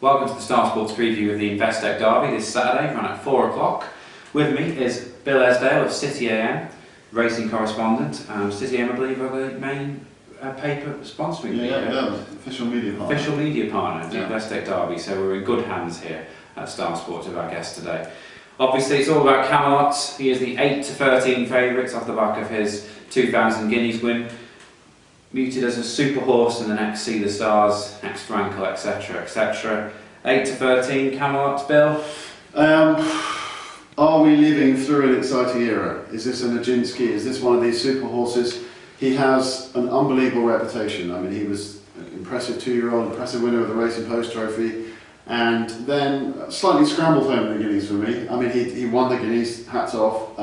Welcome to the Star Sports preview of the Investec Derby this Saturday, run at 4 o'clock. With me is Bill Esdale of City AM, racing correspondent. City AM, I believe, are the main paper sponsoring official media partner. Official media partner of the Investec Derby, so we're in good hands here at Star Sports with our guest today. Obviously, it's all about Camelot. He is the 8-13 favourite off the back of his 2000 Guineas win. Muted as a super horse in the next See the Stars, next Frankel, etc. etc. 8-13, Camelot, Bill? Are we living through an exciting era? Is this a Nijinsky? Is this one of these super horses? He has an unbelievable reputation. I mean, he was an impressive 2-year-old, impressive winner of the Racing Post Trophy, and then slightly scrambled home in the Guineas for me. I mean, he won the Guineas, hats off.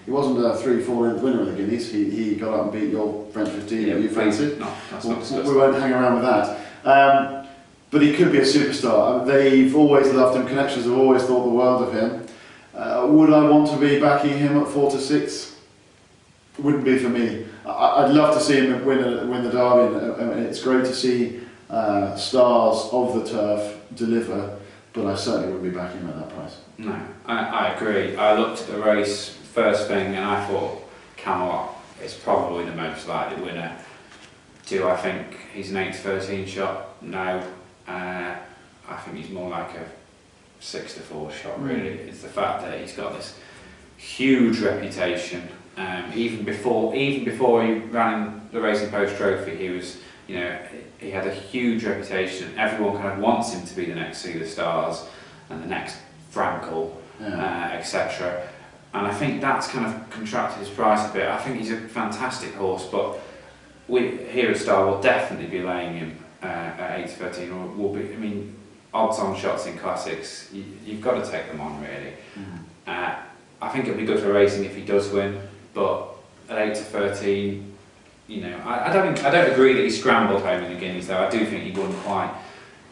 He wasn't a 3-4 winner of the Guineas. He got up and beat your French 15 that you fancied. No, that's not discussed. We won't hang around with that. But he could be a superstar. They've always loved him. Connections have always thought the world of him. Would I want to be backing him at 4-6? Wouldn't be for me. I'd love to see him win the Derby. And it's great to see stars of the turf deliver, but I certainly wouldn't be backing him at that price. No, I agree. I looked at the race first thing and I thought Camelot is probably the most likely winner. Do I think he's an 8-13 shot? No. I think he's more like a 6-4 shot, really. It's the fact that he's got this huge reputation. Even before he ran the Racing Post Trophy, he was, he had a huge reputation. Everyone kind of wants him to be the next See the Stars and the next Frankel, etc. And I think that's kind of contracted his price a bit. I think he's a fantastic horse, but we here at Star will definitely be laying him at 8-13, or will be. I mean, odds-on shots in classics, you've got to take them on, really. I think it'll be good for racing if he does win, but at 8-13, I don't agree that he scrambled home in the Guineas, though. I do think he won quite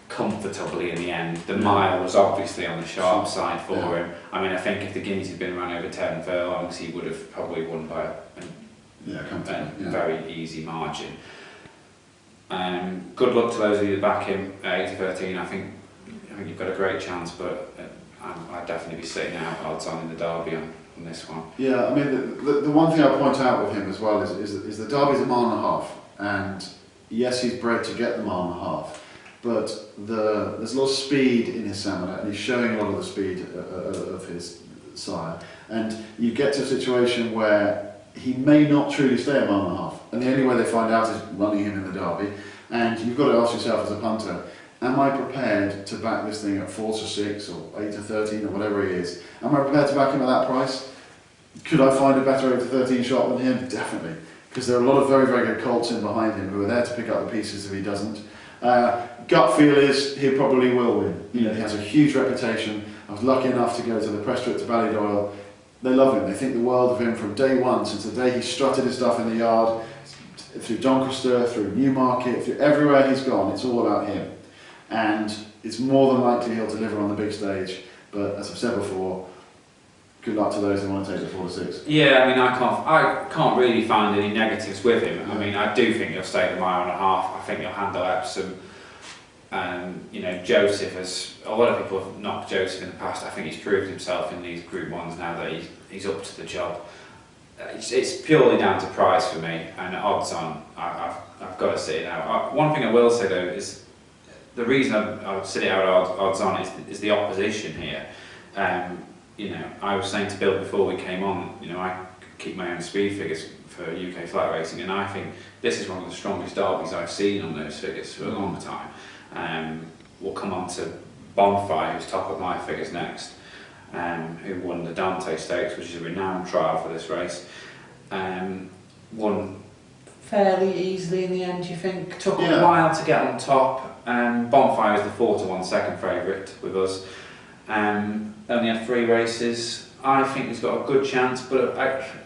comfortably in the end. The mile was obviously on the sharp side for him. I mean, I think if the Guineas had been run over 10 furlongs, he would have probably won by a very easy margin. Good luck to those of you that back him at 8-13. I think you've got a great chance, but I'd definitely be sitting out odds on in the Derby on this one. Yeah, I mean, the one thing I point out with him as well is the Derby's a mile and a half, and yes, he's bred to get the mile and a half, but there's a lot of speed in his stamina, and he's showing a lot of the speed of his sire. And you get to a situation where he may not truly stay a mile and a half, and the only way they find out is running him in the Derby. And you've got to ask yourself as a punter, am I prepared to back this thing at 4-6 or 8-13 or whatever he is? Am I prepared to back him at that price? Could I find a better 8-13 shot than him? Definitely, because there are a lot of very, very good colts in behind him who are there to pick up the pieces if he doesn't. Gut feel is he probably will win. He has a huge reputation. I was lucky enough to go to the press trip to Ballydoyle. They love him. They think the world of him from day one, since the day he strutted his stuff in the yard, through Doncaster, through Newmarket, through everywhere he's gone. It's all about him. And it's more than likely he'll deliver on the big stage. But as I've said before, good luck to those who want to take the 4-6. Yeah, I mean, I can't really find any negatives with him. I mean, I do think he'll stay the mile and a half. I think he'll handle Epsom. Joseph has. A lot of people have knocked Joseph in the past. I think he's proved himself in these Group 1s now that he's up to the job. It's purely down to price for me, and odds on, I've got to sit it out. One thing I will say though is the reason I would sit it out odds on is the opposition here. I was saying to Bill before we came on, I keep my own speed figures for UK flat racing, and I think this is one of the strongest derbies I've seen on those figures for a long time. We'll come on to Bonfire, who's top of my figures next, who won the Dante Stakes, which is a renowned trial for this race. Won fairly easily in the end, you think? Took a while to get on top. Bonfire is the 4-1 second favourite with us. Only had 3 races. I think he's got a good chance, but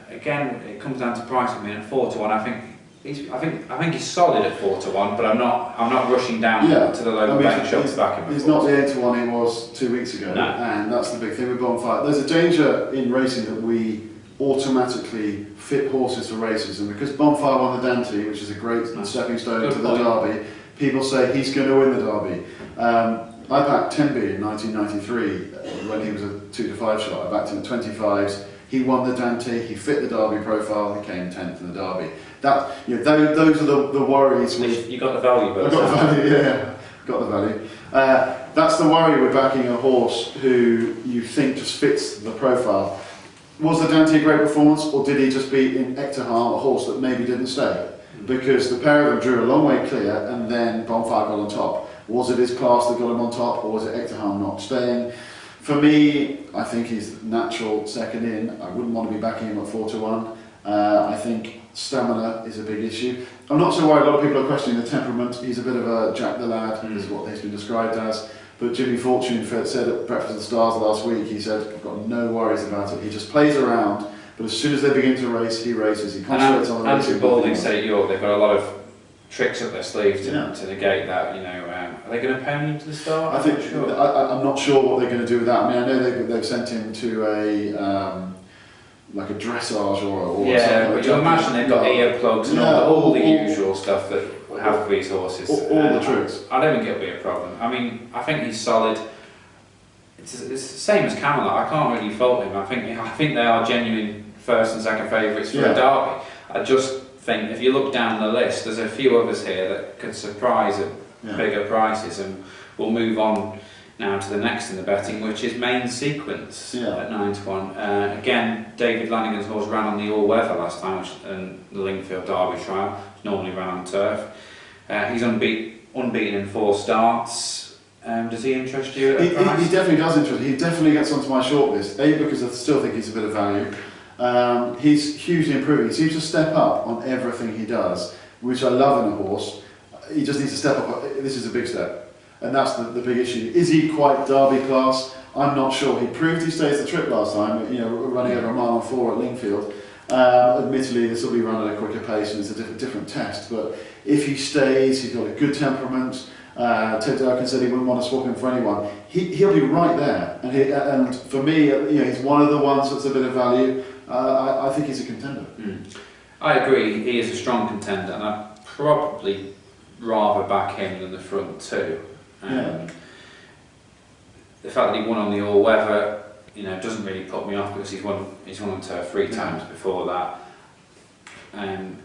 again, it comes down to price for me. At 4-1, I think he's solid at 4-1, but I'm not rushing down to the local betting shop to back him. He's not the 8-1 he was 2 weeks ago, and that's the big thing with Bonfire. There's a danger in racing that we automatically fit horses for races, and because Bonfire won the Dante, which is a great stepping stone to the Derby, people say he's going to win the Derby. I backed Tenby in 1993 when he was a 2 to 5 shot. I backed him at 25s. He won the Dante. He fit the Derby profile. He came 10th in the Derby. That, you know, those are the worries. You got the value, but I got the value. Yeah, got the value. That's the worry with backing a horse who you think just fits the profile. Was the Dante a great performance, or did he just beat in Ectoharm, a horse that maybe didn't stay? Because the pair of them drew a long way clear, and then Bonfire got on top. Was it his class that got him on top, or was it Ectoharm not staying? For me, I think he's natural second in. I wouldn't want to be backing him at 4 to 1. I think stamina is a big issue. I'm not so worried. A lot of people are questioning the temperament. He's a bit of a Jack the Lad, is what he's been described as. But Jimmy Fortune said at Breakfast of the Stars last week, he said, I've got no worries about it. He just plays around, but as soon as they begin to race, he races. He concentrates on the racing. Andrew Balding said at York, they've got a lot of tricks up their sleeve to negate that. You know, are they going to pony him to the start? I think I'm not sure what they're going to do with that. I mean, I know they've sent him to a like a dressage or yeah, something. but you imagine they've got earplugs and all the usual stuff that have for these horses. All the tricks. I don't think it'll be a problem. I mean, I think he's solid. It's the same as Camelot. I can't really fault him. I think they are genuine first and second favourites for a Derby. I just think if you look down the list, there's a few others here that could surprise at bigger prices, and we'll move on now to the next in the betting, which is Main Sequence at 9 to 1. Again, David Lanigan's horse ran on the all-weather last time, and the Lingfield Derby trial, normally ran on turf. He's unbeaten in 4 starts. Does he interest you at price? He definitely does interest me. He definitely gets onto my shortlist. A, because I still think he's a bit of value. He's hugely improving. He seems to step up on everything he does, which I love in a horse. He just needs to step up. This is a big step. And that's the big issue. Is he quite Derby class? I'm not sure. He proved he stays the trip last time, you know, running over a mile and 4 at Lingfield. Admittedly, this will be run at a quicker pace and it's a different test. But if he stays, he's got a good temperament. Ted Durkin said he wouldn't want to swap him for anyone. He'll be right there. And for me, you know, he's one of the ones that's a bit of value. I think he's a contender. I agree. He is a strong contender, and I'd probably rather back him than the front two. The fact that he won on the all-weather, you know, doesn't really put me off because he's won on turf 3 times before that.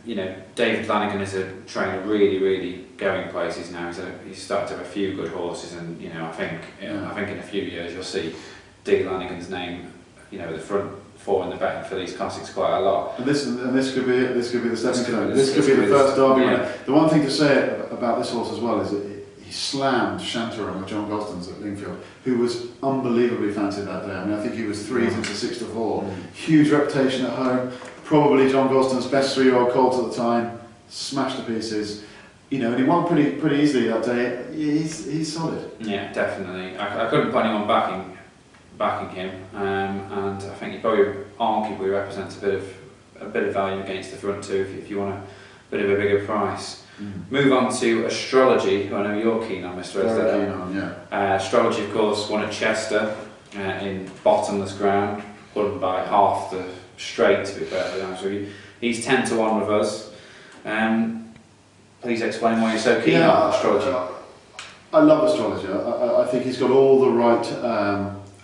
You know, David Lanigan is a trainer really going places now. He's started to have a few good horses, and you know, I think in a few years you'll see D. Lanigan's name, you know, at the front 4 in the betting for these classics quite a lot. And this could be it. This could be the stepping stone. This could be the first Derby winner. The one thing to say about this horse as well is that he slammed Shantaram with John Gosden's at Lingfield, who was unbelievably fancied that day. I mean, I think he was 3s into 6 to 4. Huge reputation at home. Probably John Gosden's best 3-year-old colt at the time. Smashed to pieces. You know, and he won pretty easily that day. He's solid. Yeah, definitely. I couldn't put anyone backing him, and I think he probably arguably represents a bit of value against the front two if you want a bit of a bigger price. Move on to Astrology, who I know you're keen on, Mr. Ested. Very keen on, yeah. Astrology, of course, won at Chester in bottomless ground, won by half the straight, to be perfectly honest with you. He's 10 to 1 with us. Please explain why you're so keen on Astrology. I love Astrology. I think he's got all the right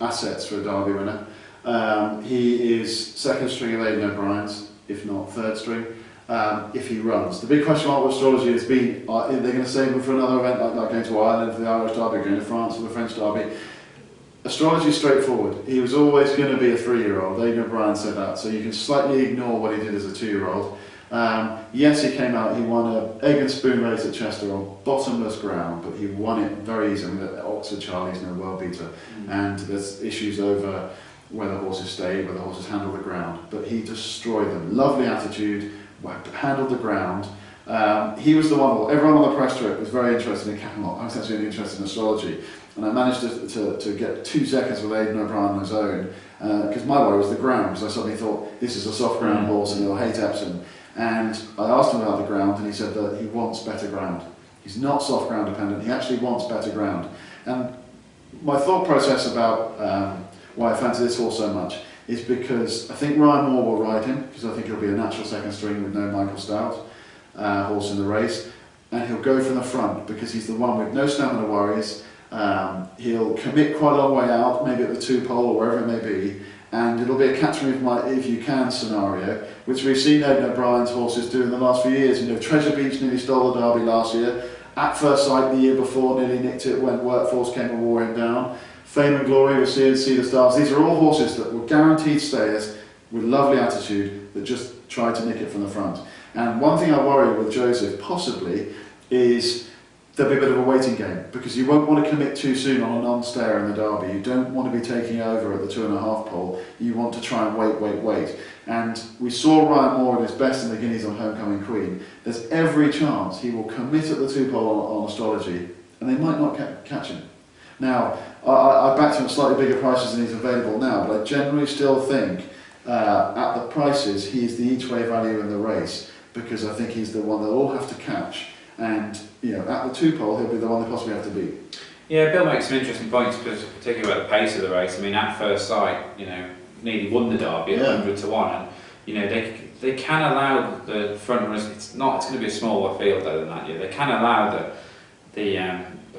assets for a Derby winner. He is second string of Aidan O'Brien's, if not third string, if he runs. The big question mark with Astrology has been, are they going to save him for another event like going to Ireland for the Irish Derby, going to France for the French Derby? Astrology is straightforward. He was always going to be a 3-year-old. Aidan O'Brien said that, so you can slightly ignore what he did as a 2-year-old. Yes, he came out, he won an egg and spoon race at Chester on bottomless ground, but he won it very easily. I mean, Oxford Charlie's no world beater, and there's issues over whether horses stayed, whether horses handled the ground, but he destroyed them. Lovely attitude, handled the ground. He was the one, everyone on the press trip was very interested in Camelot. I was actually really interested in Astrology, and I managed to get 2 seconds with Aidan O'Brien on his own, because my worry was the ground, because I suddenly thought, this is a soft ground horse and he'll hate Epsom. And I asked him about the ground, and he said that he wants better ground. He's not soft ground dependent, he actually wants better ground. And my thought process about why I fancy this horse so much is because I think Ryan Moore will ride him, because I think he'll be a natural second string with no Michael Stout horse in the race, and he'll go from the front because he's the one with no stamina worries. He'll commit quite a long way out, maybe at the 2-pole or wherever it may be, and it'll be a catch me if you can scenario, which we've seen Aidan O'Brien's horses do in the last few years. You know, Treasure Beach nearly stole the Derby last year. At First Sight the year before nearly nicked it when Workforce came and wore him down. Fame and Glory with See the Stars. These are all horses that were guaranteed stayers with lovely attitude that just tried to nick it from the front. And one thing I worry with Joseph possibly is there'll be a bit of a waiting game, because you won't want to commit too soon on a non-stayer in the Derby. You don't want to be taking over at the 2.5 pole. You want to try and wait. And we saw Ryan Moore at his best in the Guineas on Homecoming Queen. There's every chance he will commit at the 2 pole on Astrology, and they might not catch him. Now, I backed him at slightly bigger prices than he's available now, but I generally still think at the prices he's the each-way value in the race, because I think he's the one they'll all have to catch. And you know, at the 2 pole, he'll be the one they possibly have to beat. Yeah, Bill makes some interesting points, particularly about the pace of the race. I mean, at First Sight, you know, nearly won the Derby at 100 to 1, and you know they can allow the front runners. It's going to be a smaller field though than that year. They can allow the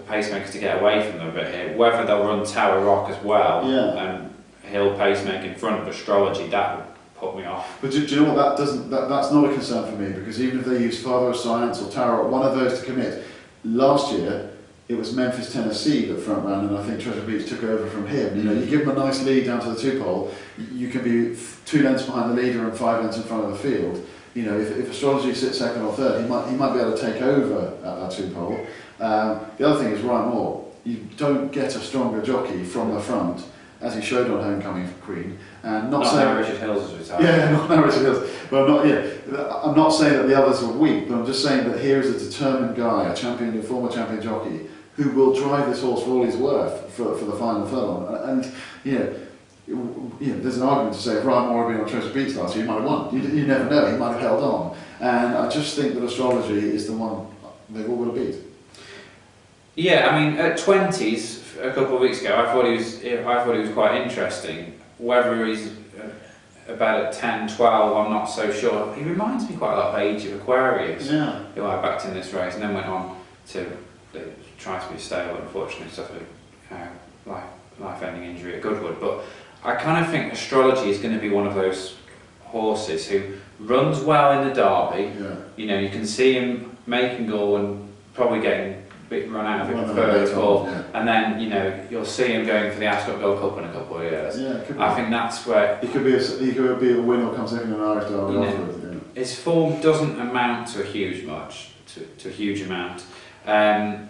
pacemakers to get away from them a bit here. Whether they'll run Tower Rock as well, and Hill pacemaker in front of Astrology, that would put me off. But do you know what, that's not a concern for me, because even if they use Father of Science or Tower Rock, one of those to commit, last year it was Memphis, Tennessee that front ran, and I think Treasure Beach took over from him. You know, you give him a nice lead down to the 2 pole, you can be 2 lengths behind the leader and 5 lengths in front of the field. You know, if Astrology sits second or third, he might be able to take over at that 2 pole. The other thing is Ryan Moore. You don't get a stronger jockey from the front, as he showed on Homecoming Queen, and not saying Richard Hills is retired. Yeah, not Richard Hills. But I'm not saying that the others are weak, but I'm just saying that here is a determined guy, a former champion jockey, who will drive this horse for all he's worth for the final furlong. And there's an argument to say if Ryan Moore had been on Treasure Beach last year, he might have won. You never know, he might have held on. And I just think that Astrology is the one they've all got to beat. Yeah, I mean, at 20s a couple of weeks ago, I thought he was quite interesting. Whether he's about at 10, 12, I'm not so sure. He reminds me quite a lot of Age of Aquarius, who I backed in this race, and then went on to try to be stale, unfortunately suffered life-ending injury at Goodwood. But I kind of think Astrology is going to be one of those horses who runs well in the Derby. You know, you can see him making goal and probably getting run out of it for third ball, and then you know you'll see him going for the Ascot Gold Cup in a couple of years. I think that's where he could be a winner or come second in an Irish Derby afterwards. His form doesn't amount to a huge amount, and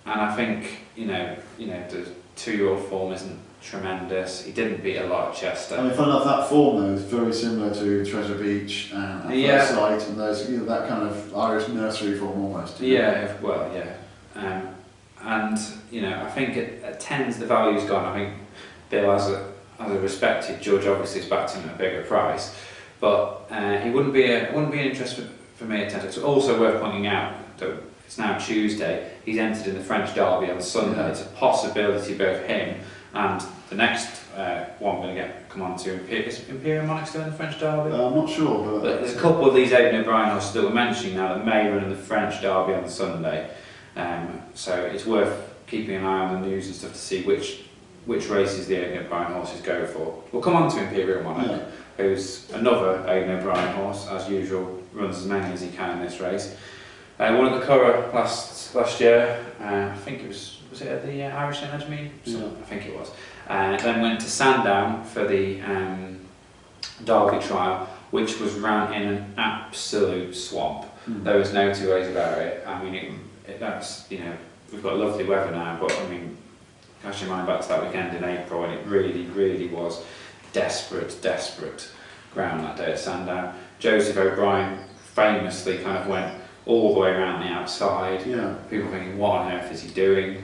I think you know the 2-year-old form isn't tremendous. He didn't beat a lot at Chester. I mean, fun enough, that form though is very similar to Treasure Beach and First Sight and those, that kind of Irish nursery form almost. And you know, I think at 10s the value's gone. I think Bill, as a respected judge, obviously has backed him at a bigger price, but he wouldn't be an interest for me at 10. It's also worth pointing out that it's now Tuesday. He's entered in the French Derby on Sunday. It's a possibility both him and the next one we're going to come on to. Is Imperial Monarch still in the French Derby? I'm not sure, but there's a couple of these Aidan O'Brien horses that we're mentioning now that may run in the French Derby on Sunday. So it's worth keeping an eye on the news and stuff to see which races the Aidan O'Brien horses go for. We'll come on to Imperial Monarch, who's another Aidan O'Brien horse, as usual, runs as many as he can in this race. Won at the Curragh last year. I think it was it at the Irish Image meet? I think it was. Then went to Sandown for the Derby trial, which was ran in an absolute swamp. There was no two ways about it. I mean, that's, you know, we've got lovely weather now, but I mean, cast your mind back to that weekend in April, and it really was desperate ground that day at Sandown. Joseph O'Brien famously kind of went all the way around the outside. People thinking, what on earth is he doing?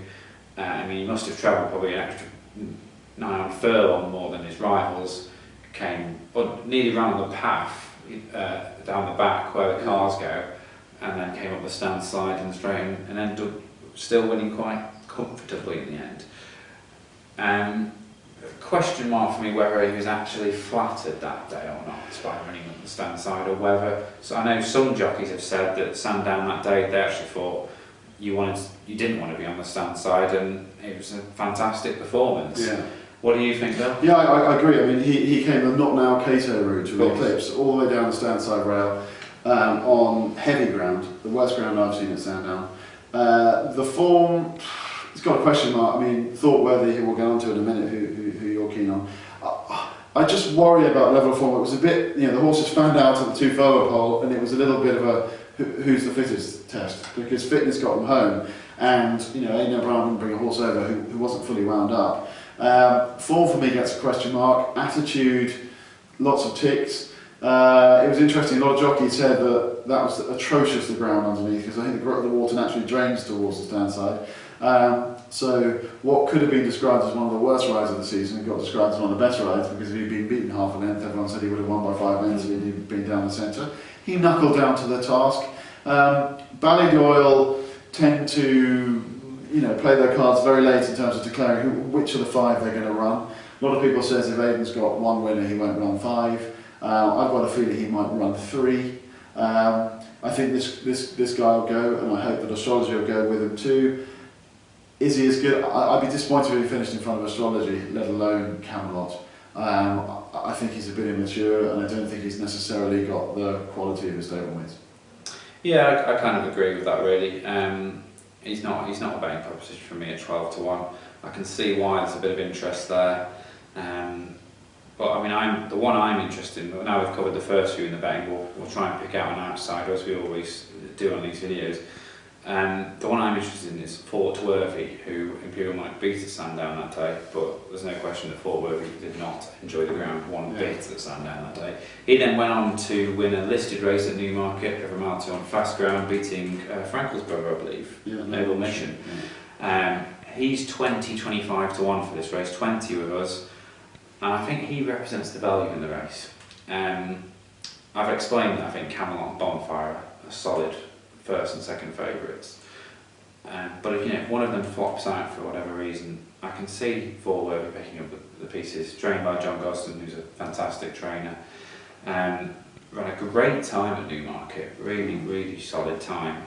I mean, he must have travelled probably an extra 9 furlong more than his rivals. Came, but nearly ran on the path down the back where the cars go, and then came up the stand slide and straight, and ended up still winning quite comfortably in the end. Question mark for me whether he was actually flattered that day or not by running up the stand side, or whether. So I know some jockeys have said that Sandown that day they actually thought you didn't want to be on the stand side, and it was a fantastic performance. Yeah. What do you think, Bill? Yeah, I agree. I mean, he came the not now Cato route with the Eclipse all the way down the stand side rail on heavy ground, the worst ground I've seen at Sandown. The form, it's got a question mark. I mean, thought worthy, who we'll get on to in a minute, who you're keen on. I just worry about level of form. It was a bit, the horses found out at the 2 forward pole, and it was a little bit of a who's the fittest test, because fitness got them home, and Aidan O'Brien wouldn't bring a horse over who wasn't fully wound up. Form for me gets a question mark. Attitude, lots of ticks. It was interesting, a lot of jockeys said that was atrocious, the ground underneath, because I think the water naturally drains towards the stand side. So what could have been described as one of the worst rides of the season got described as one of the better rides, because if he'd been beaten half a length, everyone said he would have won by 5 lengths if he'd been down the centre. He knuckled down to the task. Ballydoyle tend to play their cards very late in terms of declaring which of the 5 they're going to run. A lot of people says if Aidan's got 1 winner, he won't run 5. I've got a feeling he might run 3. I think this guy will go, and I hope that Astrology will go with him too. Is he as good? I'd be disappointed if he finished in front of Astrology, let alone Camelot. I think he's a bit immature, and I don't think he's necessarily got the quality of his stablemates. Yeah, I kind of agree with that, really. He's not a betting proposition for me at 12 to 1. I can see why there's a bit of interest there. But I mean, the one I'm interested in, now we've covered the first few in the betting, we'll try and pick out an outsider, as we always do on these videos. The one I'm interested in is Fort Worthy, who Imperial Monarch beat at Sandown that day, but there's no question that Fort Worthy did not enjoy the ground one bit at Sandown that day. He then went on to win a listed race at Newmarket over a mile 2 on fast ground, beating Frankel's brother, I believe, Noble Mission. Yeah. He's 20-25 to 1 for this race, 20 with us, and I think he represents the value in the race. I've explained that I think Camelot and Bonfire are solid first and second favourites, but if one of them flops out for whatever reason, I can see Fort Worthy picking up the pieces. Trained by John Gosden, who's a fantastic trainer, ran a great time at Newmarket, really solid time,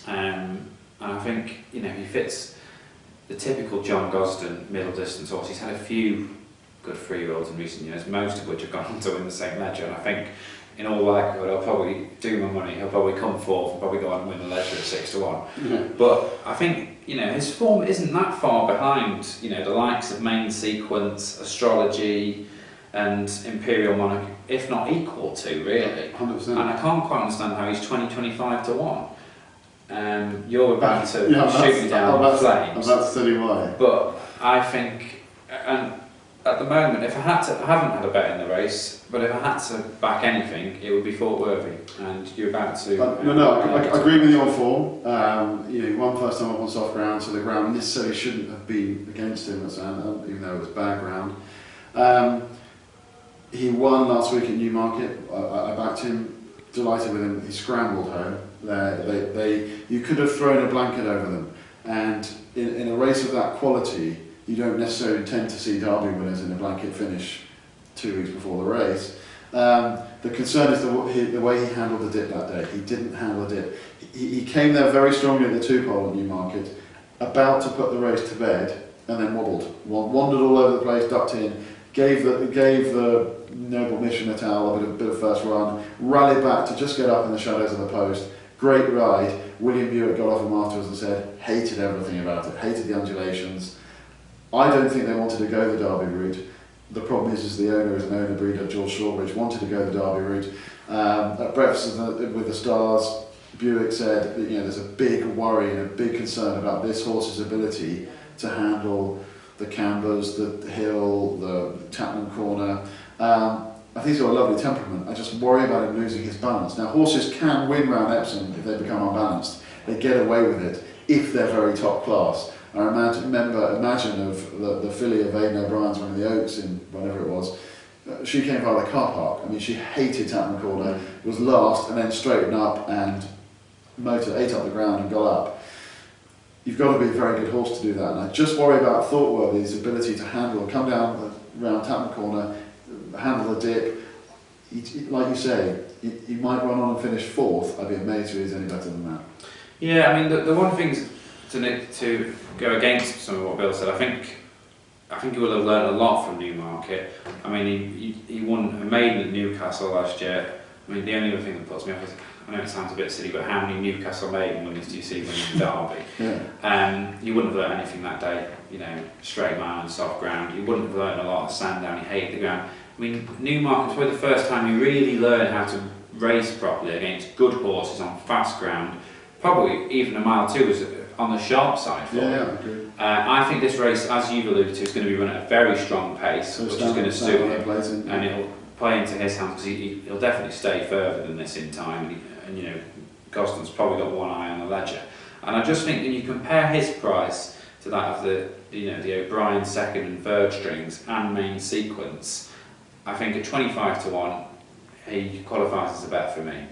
and I think he fits the typical John Gosden middle distance horse. He's had a few good 3-year-olds in recent years, most of which have gone on to win the same Ledger, and I think in all likelihood I'll probably do my money, he'll probably come 4th and probably go on and win the Ledger at 6 to 1. Mm-hmm. But I think his form isn't that far behind the likes of Main Sequence, Astrology and Imperial Monarch, if not equal to, really. 100%. And I can't quite understand how he's 20-25 to 1. You're about to shoot me down the flames. I'm about to tell you why. But I think, and at the moment, if I haven't had a bet in the race, but if I had to back anything, it would be Fort Worthy, and you're about to... I agree with you on form. He won first time up on soft ground, so the ground necessarily shouldn't have been against him at Sandown, even though it was bad ground. He won last week at Newmarket. I backed him, delighted with him. He scrambled home. You could have thrown a blanket over them, and in a race of that quality, you don't necessarily tend to see Derby winners in a blanket finish 2 weeks before the race. The concern is the way he handled the dip that day. He didn't handle the dip. He came there very strongly at the 2 pole at Newmarket, about to put the race to bed, and then wobbled. Wandered all over the place, ducked in, gave the Noble Mission et al. a bit of first run, rallied back to just get up in the shadows of the post. Great ride. William Buick got off him afterwards and said, hated everything about it, hated the undulations. I don't think they wanted to go the Derby route. The problem is the owner is an owner breeder, George Shawbridge, wanted to go the Derby route. At breakfast with the Stars, Buick said that there's a big worry and a big concern about this horse's ability to handle the cambers, the hill, the Tatman corner. I think he's got a lovely temperament. I just worry about him losing his balance. Now, horses can win round Epsom if they become unbalanced. They get away with it if they're very top class. I imagine of the filly of Aidan O'Brien's winning the Oaks in whenever it was. She came via the car park. I mean, she hated Tatman Corner, was last, and then straightened up and ate up the ground and got up. You've got to be a very good horse to do that. And I just worry about Thoughtworthy's ability to come down around Tatman Corner, handle the dip. Like you say, he might run on and finish 4th. I'd be amazed if he's any better than that. Yeah, I mean the one thing to go against some of what Bill said, I think he will have learned a lot from Newmarket. I mean, he won a maiden at Newcastle last year. I mean, the only other thing that puts me off is, I know it sounds a bit silly, but how many Newcastle maiden winners do you see winning the Derby? Yeah. You wouldn't have learned anything that day, you know, straight mile and soft ground. You wouldn't have learned a lot of sand down, he hated the ground. I mean, Newmarket was probably the first time you really learned how to race properly against good horses on fast ground. Probably even a mile two was on the sharp side for him. Yeah, I agree. I think this race, as you've alluded to, is going to be run at a very strong pace, So which is going to suit him, and yeah. it'll play into his hands because he'll definitely stay further than this in time. And you know, Gosden's probably got one eye on the ledger. And I just think when you compare his price to that of the O'Brien second and third strings and main sequence, I think at 25 to 1, he qualifies as a bet for me.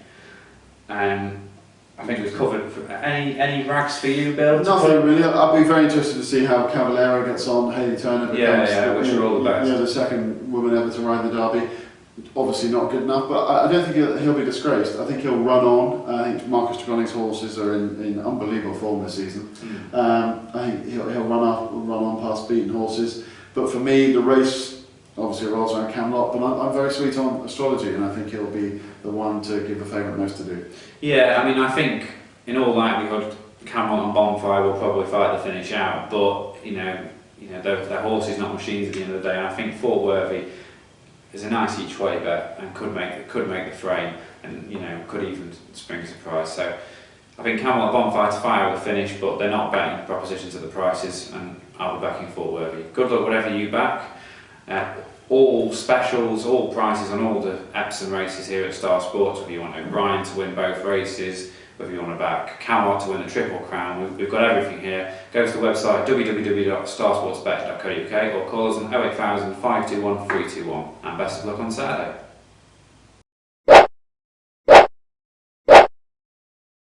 I think we've covered any rags for you, Bill? Nothing really. I'll be very interested to see how Caballero gets on. Hayley Turner becomes wish her all the best. The second woman ever to ride the Derby. Obviously not good enough, but I don't think he'll be disgraced. I think he'll run on. I think Marcus Tregoning's horses are in unbelievable form this season. I think he'll run on past beaten horses. But for me, the race obviously revolves around Camelot, but I'm very sweet on astrology, and I think he'll be the one to give the favourite most to do. Yeah, I mean, I think in all likelihood, Camelot and Bonfire will probably fight the finish out, but you know, they're horses, not machines at the end of the day. And I think Fort Worthy is a nice each way bet and could make the frame, and you know, could even spring a surprise. So I think Camelot Bonfire to fire the finish, but they're not betting propositions at the prices, and I'll be backing Fort Worthy. Good luck whatever you back. All specials, all prices on all the Epsom races here at Star Sports, whether you want O'Brien to win both races, whether you want to back Camelot to win the Triple Crown, we've got everything here. Go to the website www.starsportsbet.co.uk or call us on 08000 521 321, and best of luck on Saturday.